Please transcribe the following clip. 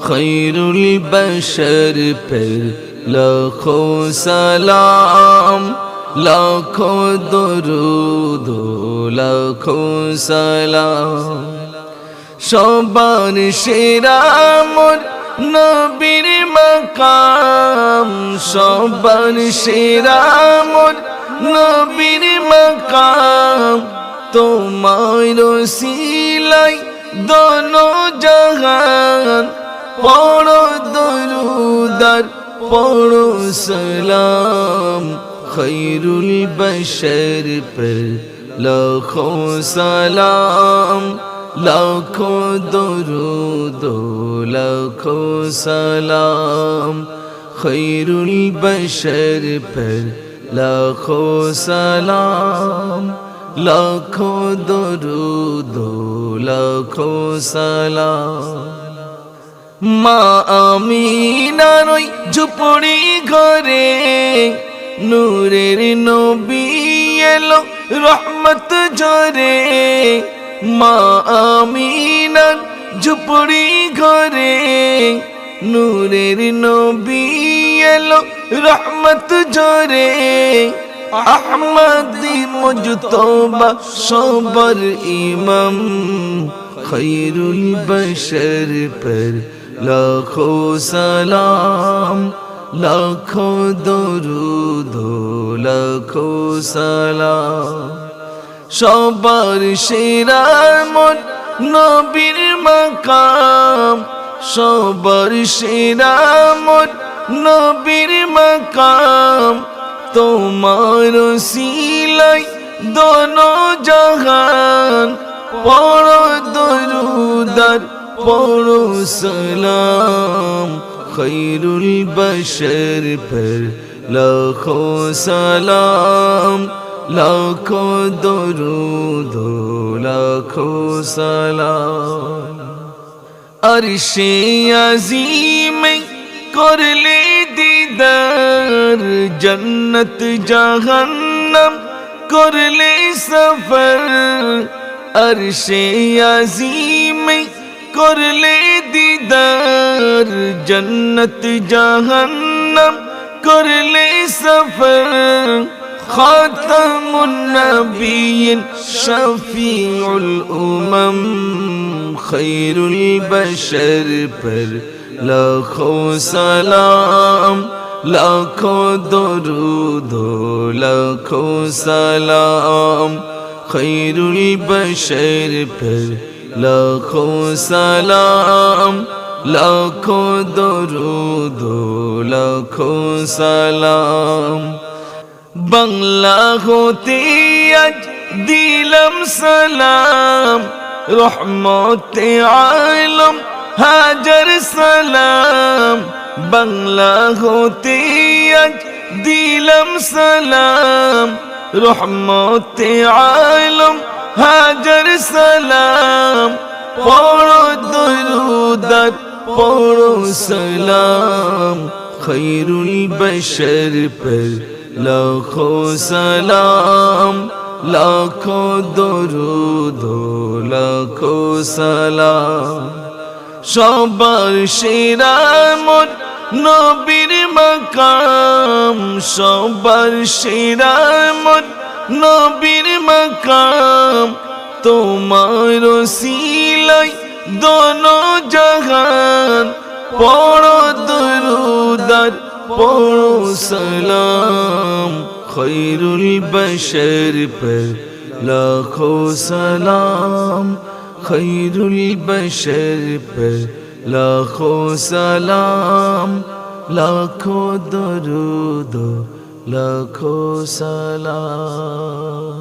खैरुल बशर पर लाखों सलाम लाखों दुरूद लाखों सलाम সবার সেরা মোর নবীর মাকাম সবার সেরা মোর নবীর মাকাম তোমার ওসিলাই দোনো জাহান পড়ো দরুদ আর পড়ো সালাম খৈরুল বশর পর লাখোं सलाम लाखों दुरूद लाखों सलाम खैरुल बशर पर लाखों सलाम लाखों दुरूद लाखों सलाम মা আমিনার ওই ঝুপড়ি ঘরে নূরের নবী এলো রহমত ঝরে মা আমিনার ঝুপড়ি ঘরে নূরের নবী এলো রহমত ঝরে আহমদি মুজতবা সবার ইমাম খৈরুল বশর পর লাখোं सलाम लाखों दुरूद लाखों सलाम সবার সেরা মোর নবীর মাকাম সবার সেরা মোর নবীর মাকাম তোমার ওসিলাই দোনো জাহান পড়ো দরুদ আর পড়ো সালাম খৈরুল বশর পর লাখোं सलाम लाखों दुरूद लाखों सलाम अर्शे अज़ीम करले दीदार जन्नत जहन्नम करले सफर अर्शे अज़ीम करले दीदार जन्नत जहन्नम करले सफर खातमुन नबिय्यिन शफीउल उमम खैरुल बशर पर लाखों सलाम लाखों दुरूद लाखों सलाम खैरुल बशर पर लाखों सलाम लाखों दुरूद लाखों सलाम বাংলা হতে আজ দিলাম সালাম রহমতে আলম হাজার সালাম বাংলা হতে আজ দিলাম সালাম রহমতে আলম হাজার সালাম পড়ো দরুদ আর পড়ো সালাম খৈরুল বশর পর लाखों सलाम लाखों दुरूद लाखों सलाम সবার সেরা মোর নবীর মাকাম সবার সেরা মোর নবীর মাকাম তোমার ওসিলাই দোনো জাহান পড়ো দরুদ আর পড়ো সালাম খৈরুল বশর পর লাখোं सलाम खैरुल बशर पर लाखों सलाम लाखों दुरूद लाखों सलाम।